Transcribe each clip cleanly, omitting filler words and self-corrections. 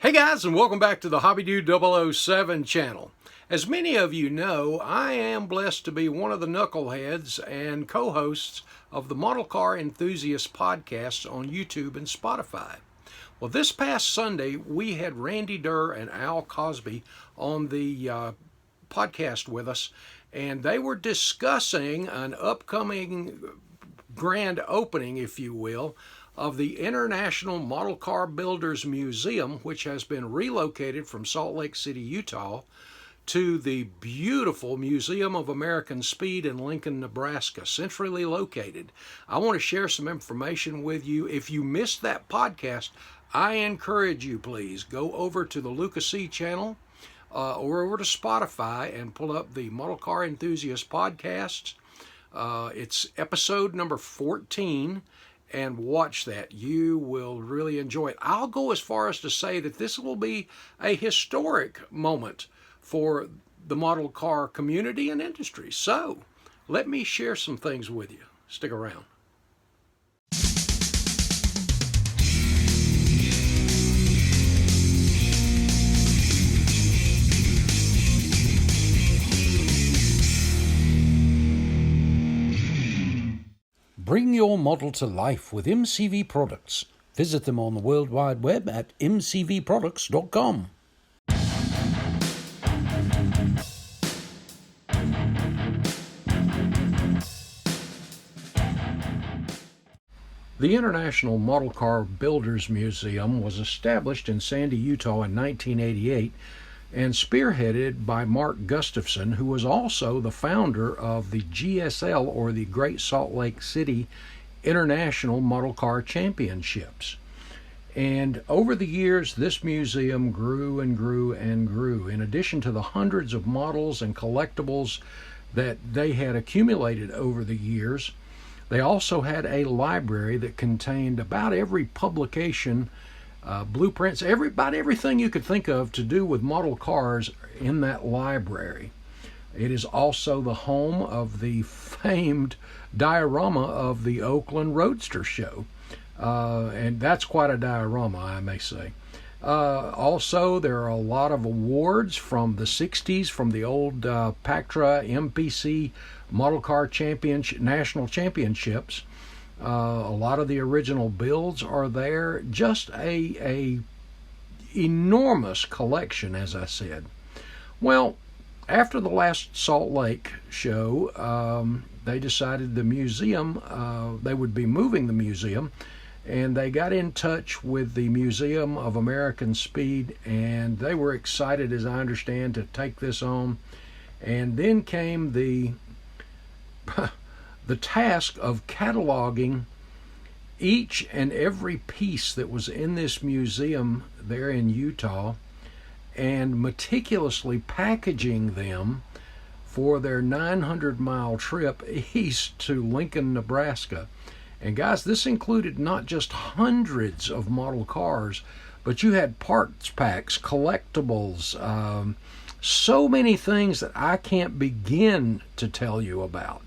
Hey guys, and welcome back to the Hobby Dude 007 channel. As many of you know, I am blessed to be one of the knuckleheads and co-hosts of the Model Car Enthusiast podcasts on YouTube and Spotify. Well, this past Sunday, we had Randy Durr and Al Cosby on the podcast with us, and they were discussing an upcoming grand opening, if you will, of the International Model Car Builders Museum, which has been relocated from Salt Lake City, Utah, to the beautiful Museum of American Speed in Lincoln, Nebraska, centrally located. I want to share some information with you. If you missed that podcast, I encourage you, please, go over to the Lucas C channel or over to Spotify and pull up the Model Car Enthusiast podcast. It's episode number 14. And watch that. You will really enjoy it. I'll go as far as to say that this will be a historic moment for the model car community and industry. So, let me share some things with you. Stick around. Bring your model to life with MCV products. Visit them on the World Wide Web at mcvproducts.com. The International Model Car Builders Museum was established in Sandy, Utah in 1988 and spearheaded by Mark Gustafson, who was also the founder of the GSL, or the Great Salt Lake City International Model Car Championships. And over the years, this museum grew and grew and grew. In addition to the hundreds of models and collectibles that they had accumulated over the years, they also had a library that contained about every publication, blueprints, everything you could think of to do with model cars in that library. It is also the home of the famed diorama of the Oakland Roadster Show. And that's quite a diorama, I may say. Also, there are a lot of awards from the 60s, from the old Pactra MPC Model Car National Championships. A lot of the original builds are there. Just a enormous collection, as I said. Well, after the last Salt Lake show, they decided the museum, they would be moving the museum, and they got in touch with the Museum of American Speed, and they were excited, as I understand, to take this on. And then came the task of cataloging each and every piece that was in this museum there in Utah and meticulously packaging them for their 900-mile trip east to Lincoln, Nebraska. And guys, this included not just hundreds of model cars, but you had parts packs, collectibles, so many things that I can't begin to tell you about.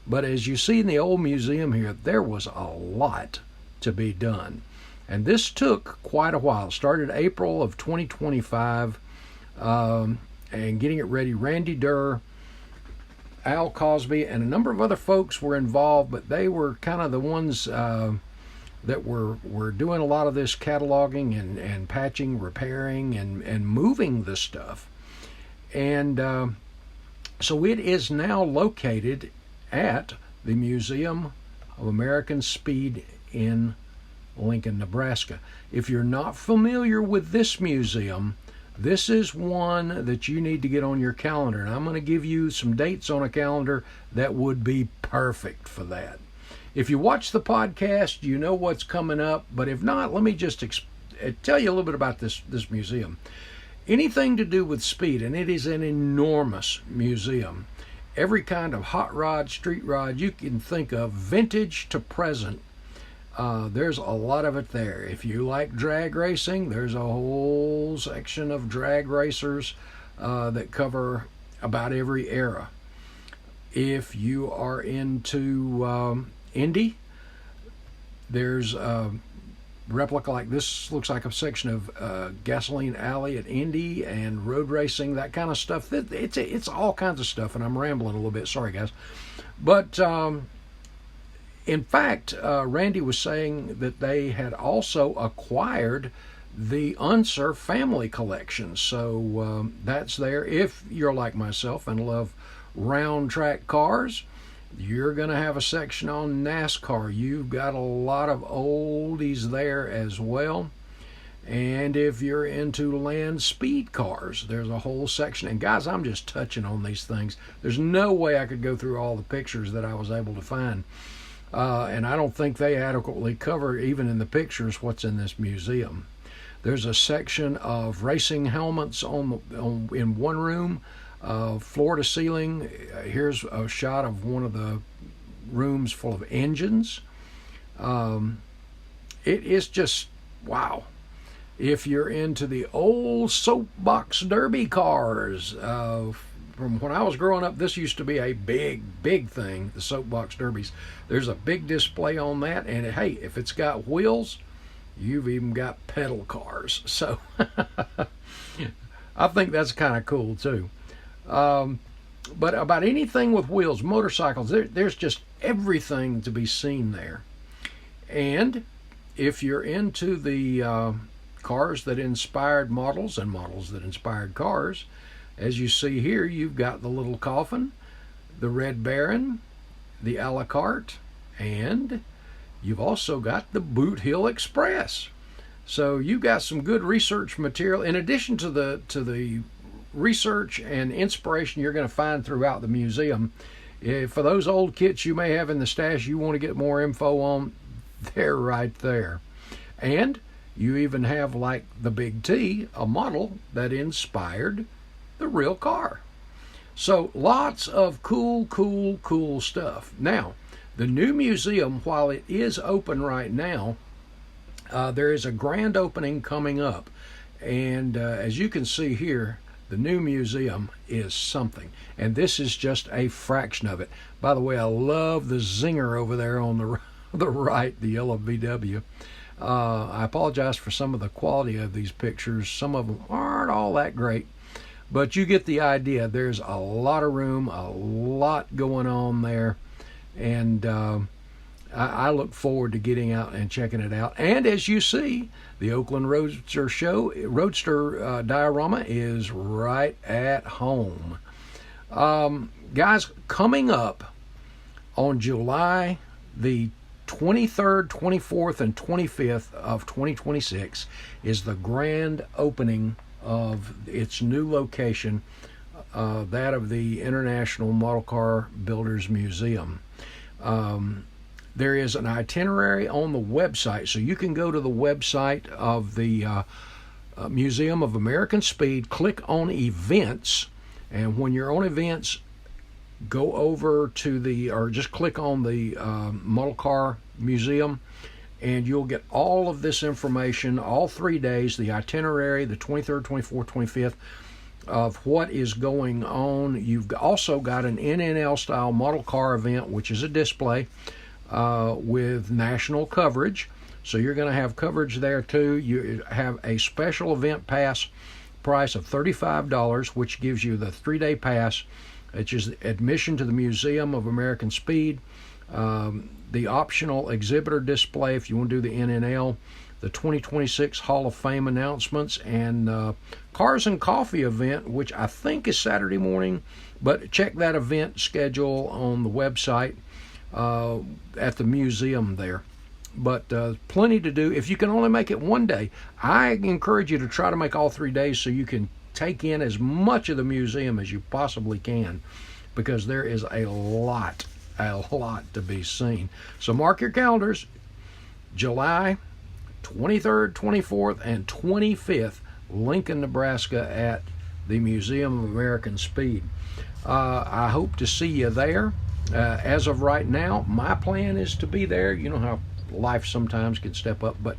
But as you see in the old museum here, there was a lot to be done. And this took quite a while. It started April of 2025, and getting it ready. Randy Durr, Al Cosby, and a number of other folks were involved, but they were kind of the ones that were doing a lot of this cataloging and patching, repairing, and moving the stuff. And so it is now located at the Museum of American Speed in Lincoln, Nebraska. If you're not familiar with this museum, this is one that you need to get on your calendar. And I'm going to give you some dates on a calendar that would be perfect for that. If you watch the podcast, you know what's coming up. But if not, let me just tell you a little bit about this museum. Anything to do with speed, and it is an enormous museum. Every kind of hot rod, street rod you can think of, vintage to present. There's a lot of it there. If you like drag racing, there's a whole section of drag racers that cover about every era. If you are into Indy, there's replica like this. Looks like a section of Gasoline Alley at Indy and road racing, that kind of stuff. It's all kinds of stuff, and I'm rambling a little bit. Sorry, guys. But in fact, Randy was saying that they had also acquired the Unser family collection. So that's there. If you're like myself and love round track cars, you're going to have a section on NASCAR. You've got a lot of oldies there as well. And if you're into land speed cars, there's a whole section. And guys, I'm just touching on these things. There's no way I could go through all the pictures that I was able to find. And I don't think they adequately cover, even in the pictures, what's in this museum. There's a section of racing helmets in one room, floor to ceiling. Here's a shot of one of the rooms full of engines. It is just wow. If you're into the old soapbox derby cars, from when I was growing up, this used to be a big thing, the soapbox derbies. There's a big display on that, and hey, if it's got wheels, you've even got pedal cars. So I think that's kind of cool too. But about anything with wheels, motorcycles, there's just everything to be seen there. And if you're into the cars that inspired models and models that inspired cars, as you see here, you've got the little coffin, the Red Baron, the a la carte, and you've also got the Boot Hill Express. So you've got some good research material in addition to the research and inspiration you're going to find throughout the museum. For those old kits you may have in the stash you want to get more info on, they're right there. And you even have, like the Big T, a model that inspired the real car. So lots of cool stuff. Now, the new museum, while it is open right now, there is a grand opening coming up. And as you can see here, the new museum is something. And this is just a fraction of it. By the way, I love the zinger over there on the right, the yellow VW. I apologize for some of the quality of these pictures. Some of them aren't all that great. But you get the idea. There's a lot of room, a lot going on there. And I look forward to getting out and checking it out. And as you see, the Oakland Roadster diorama is right at home. Guys, coming up on July the 23rd, 24th, and 25th of 2026 is the grand opening of its new location, that of the International Model Car Builders Museum. There is an itinerary on the website, so you can go to the website of the Museum of American Speed, click on events, and when you're on events, go over to or just click on the Model Car Museum, and you'll get all of this information, all 3 days, the itinerary, the 23rd, 24th, 25th, of what is going on. You've also got an NNL style model car event, which is a display with national coverage. So you're going to have coverage there too. You have a special event pass price of $35, which gives you the 3-day pass, which is admission to the Museum of American Speed, the optional exhibitor display if you want to do the NNL, the 2026 Hall of Fame announcements, and Cars and Coffee event, which I think is Saturday morning, but check that event schedule on the website at the museum there. But plenty to do. If you can only make it one day, I encourage you to try to make all 3 days so you can take in as much of the museum as you possibly can, because there is a lot to be seen. So mark your calendars, July 23rd, 24th, and 25th, Lincoln, Nebraska, at the Museum of American Speed. I hope to see you there. As of right now, my plan is to be there. You know how life sometimes can step up, but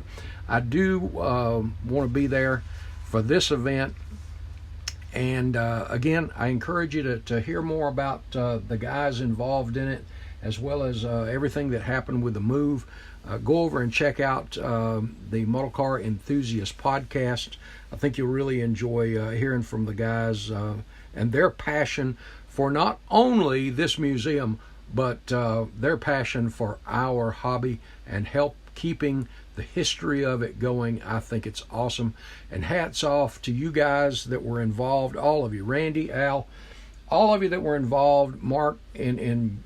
I do want to be there for this event. And again, I encourage you to hear more about the guys involved in it as well as everything that happened with the move. Go over and check out the Model Car Enthusiast podcast. I think you'll really enjoy hearing from the guys and their passion for not only this museum, but their passion for our hobby and help keeping the history of it going. I think it's awesome. And hats off to you guys that were involved, all of you, Randy, Al, all of you that were involved, Mark, in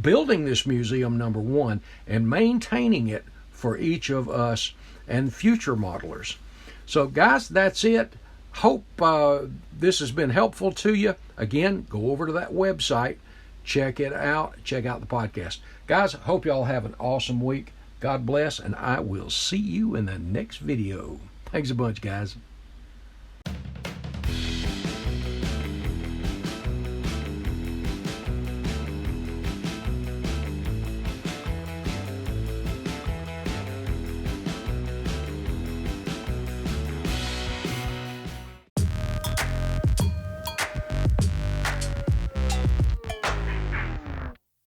building this museum, number one, and maintaining it for each of us and future modelers. So guys, that's it. Hope this has been helpful to you. Again, go over to that website, check it out, check out the podcast. Guys, hope y'all have an awesome week. God bless, and I will see you in the next video. Thanks a bunch, guys.